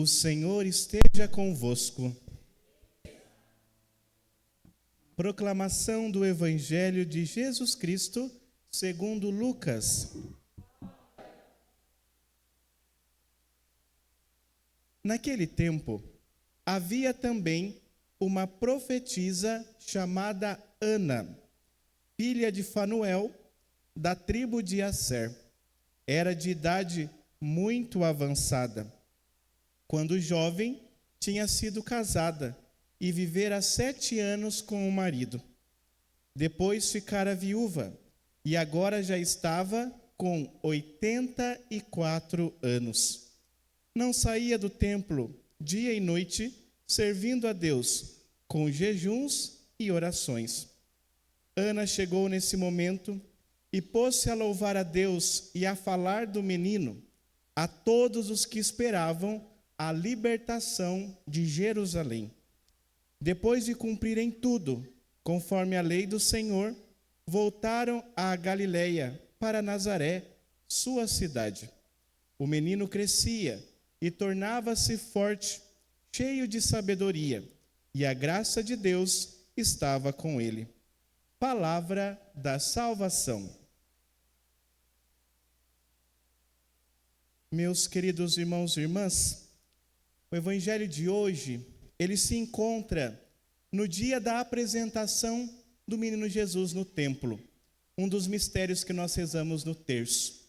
O Senhor esteja convosco. Proclamação do Evangelho de Jesus Cristo, segundo Lucas. Naquele tempo, havia também uma profetisa chamada Ana, filha de Fanuel, da tribo de Asser. Era de idade muito avançada. Quando jovem, tinha sido casada e vivera 7 anos com o marido. Depois ficara viúva e agora já estava com 84 anos. Não saía do templo dia e noite, servindo a Deus com jejuns e orações. Ana chegou nesse momento e pôs-se a louvar a Deus e a falar do menino a todos os que esperavam a libertação de Jerusalém. Depois de cumprirem tudo, conforme a lei do Senhor, voltaram à Galileia, para Nazaré, sua cidade. O menino crescia e tornava-se forte, cheio de sabedoria, e a graça de Deus estava com ele. Palavra da salvação. Meus queridos irmãos e irmãs, o Evangelho de hoje, ele se encontra no dia da apresentação do menino Jesus no templo, um dos mistérios que nós rezamos no terço.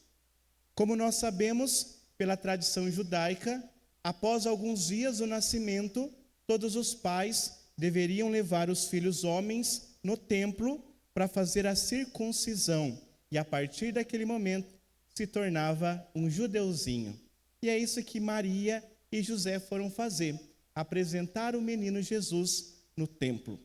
Como nós sabemos, pela tradição judaica, após alguns dias do nascimento, todos os pais deveriam levar os filhos homens no templo para fazer a circuncisão, e a partir daquele momento se tornava um judeuzinho. E é isso que Maria e José foram fazer, apresentar o menino Jesus no templo.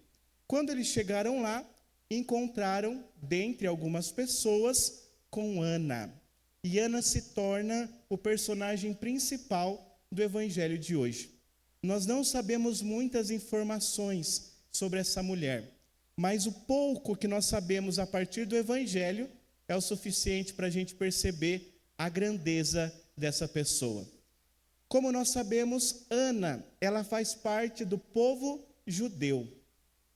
Quando eles chegaram lá, encontraram, dentre algumas pessoas, com Ana. E Ana se torna o personagem principal do Evangelho de hoje. Nós não sabemos muitas informações sobre essa mulher, mas o pouco que nós sabemos a partir do Evangelho é o suficiente para a gente perceber a grandeza dessa pessoa. Como nós sabemos, Ana, ela faz parte do povo judeu.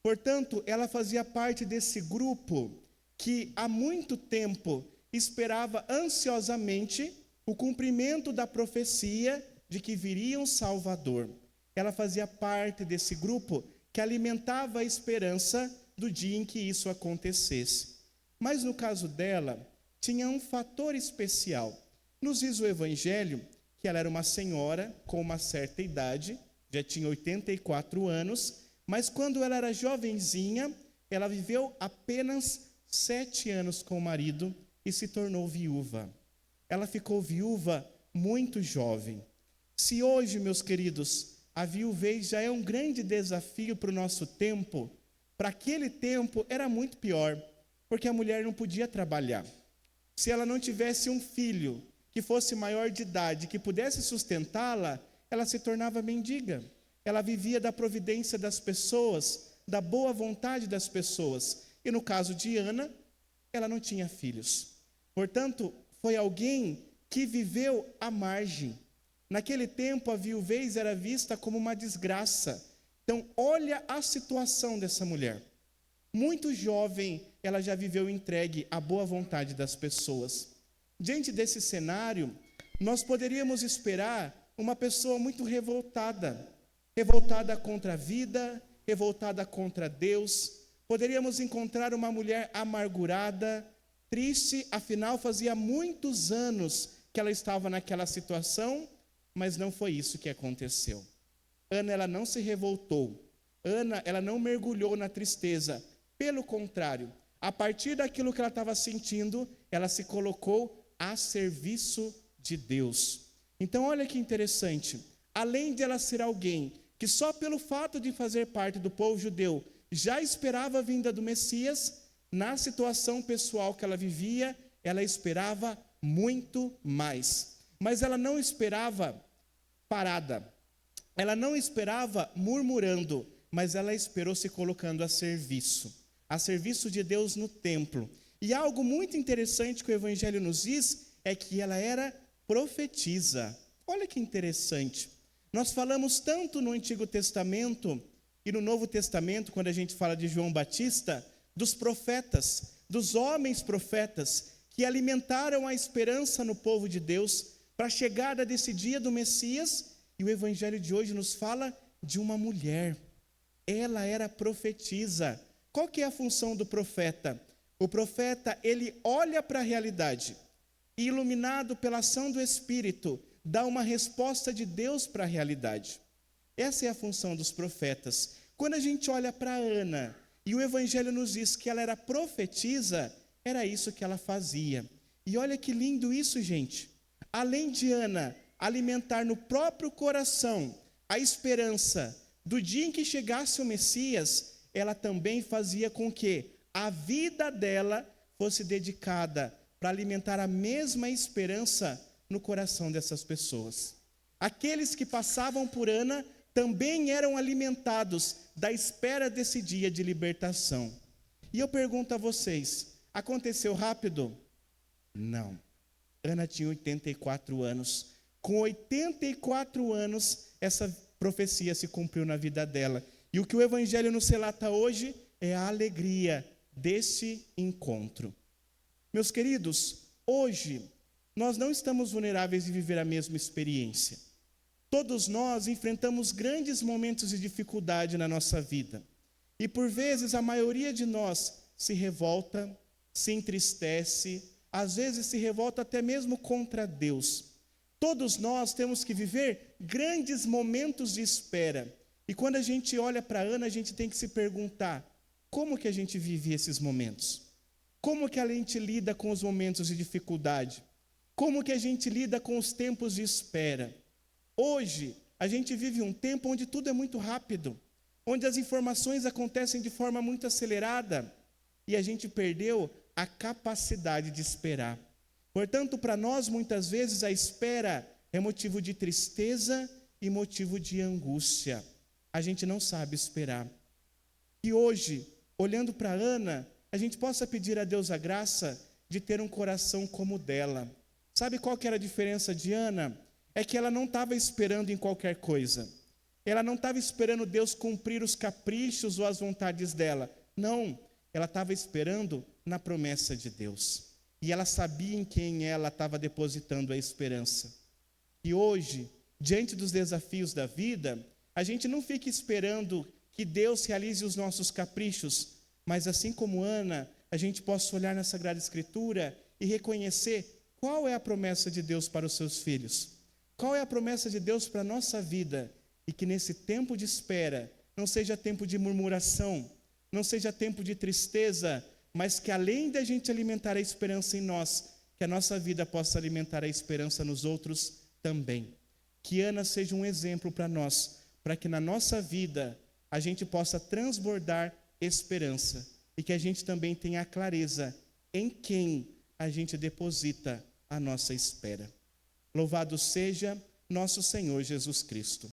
Portanto, ela fazia parte desse grupo que há muito tempo esperava ansiosamente o cumprimento da profecia de que viria um Salvador. Ela fazia parte desse grupo que alimentava a esperança do dia em que isso acontecesse. Mas no caso dela, tinha um fator especial. Nos diz o Evangelho que ela era uma senhora com uma certa idade, já tinha 84 anos, mas quando ela era jovenzinha, ela viveu apenas 7 anos com o marido e se tornou viúva. Ela ficou viúva muito jovem. Se hoje, meus queridos, a viuvez já é um grande desafio para o nosso tempo, para aquele tempo era muito pior, porque a mulher não podia trabalhar. Se ela não tivesse um filho que fosse maior de idade, que pudesse sustentá-la, ela se tornava mendiga. Ela vivia da providência das pessoas, da boa vontade das pessoas. E no caso de Ana, ela não tinha filhos. Portanto, foi alguém que viveu à margem. Naquele tempo, a viuvez era vista como uma desgraça. Então, olha a situação dessa mulher. Muito jovem, ela já viveu entregue à boa vontade das pessoas. Diante desse cenário, nós poderíamos esperar uma pessoa muito revoltada contra a vida, revoltada contra Deus. Poderíamos encontrar uma mulher amargurada, triste, afinal fazia muitos anos que ela estava naquela situação, mas não foi isso que aconteceu. Ana, ela não se revoltou. Ana, ela não mergulhou na tristeza. Pelo contrário, a partir daquilo que ela estava sentindo, ela se colocou a serviço de Deus. Então, olha que interessante. Além de ela ser alguém que só pelo fato de fazer parte do povo judeu já esperava a vinda do Messias, na situação pessoal que ela vivia, ela esperava muito mais. Mas ela não esperava parada. Ela não esperava murmurando, mas ela esperou se colocando a serviço de Deus no templo. E algo muito interessante que o Evangelho nos diz é que ela era profetisa. Olha que interessante. Nós falamos tanto no Antigo Testamento e no Novo Testamento, quando a gente fala de João Batista, dos profetas, dos homens profetas, que alimentaram a esperança no povo de Deus para a chegada desse dia do Messias. E o Evangelho de hoje nos fala de uma mulher. Ela era profetisa. Qual que é a função do profeta? O profeta, ele olha para a realidade e, iluminado pela ação do Espírito, dá uma resposta de Deus para a realidade. Essa é a função dos profetas. Quando a gente olha para Ana, e o Evangelho nos diz que ela era profetisa, era isso que ela fazia. E olha que lindo isso, gente. Além de Ana alimentar no próprio coração a esperança do dia em que chegasse o Messias, ela também fazia com que a vida dela fosse dedicada para alimentar a mesma esperança no coração dessas pessoas. Aqueles que passavam por Ana também eram alimentados da espera desse dia de libertação. E eu pergunto a vocês, aconteceu rápido? Não. Ana tinha 84 anos. Com 84 anos, essa profecia se cumpriu na vida dela. E o que o Evangelho nos relata hoje é a alegria desse encontro. Meus queridos, hoje nós não estamos vulneráveis de viver a mesma experiência. Todos nós enfrentamos grandes momentos de dificuldade na nossa vida. E por vezes a maioria de nós se revolta, se entristece, às vezes se revolta até mesmo contra Deus. Todos nós temos que viver grandes momentos de espera. E quando a gente olha para Ana, a gente tem que se perguntar, como que a gente vive esses momentos? Como que a gente lida com os momentos de dificuldade? Como que a gente lida com os tempos de espera? Hoje, a gente vive um tempo onde tudo é muito rápido, onde as informações acontecem de forma muito acelerada, e a gente perdeu a capacidade de esperar. Portanto, para nós, muitas vezes, a espera é motivo de tristeza e motivo de angústia. A gente não sabe esperar. E hoje, olhando para Ana, a gente possa pedir a Deus a graça de ter um coração como o dela. Sabe qual que era a diferença de Ana? É que ela não estava esperando em qualquer coisa. Ela não estava esperando Deus cumprir os caprichos ou as vontades dela. Não, ela estava esperando na promessa de Deus. E ela sabia em quem ela estava depositando a esperança. E hoje, diante dos desafios da vida, a gente não fica esperando que Deus realize os nossos caprichos, mas assim como Ana, a gente possa olhar na Sagrada Escritura e reconhecer qual é a promessa de Deus para os seus filhos. Qual é a promessa de Deus para a nossa vida? E que nesse tempo de espera, não seja tempo de murmuração, não seja tempo de tristeza, mas que além da gente alimentar a esperança em nós, que a nossa vida possa alimentar a esperança nos outros também. Que Ana seja um exemplo para nós, para que na nossa vida a gente possa transbordar esperança e que a gente também tenha a clareza em quem a gente deposita a nossa espera. Louvado seja nosso Senhor Jesus Cristo.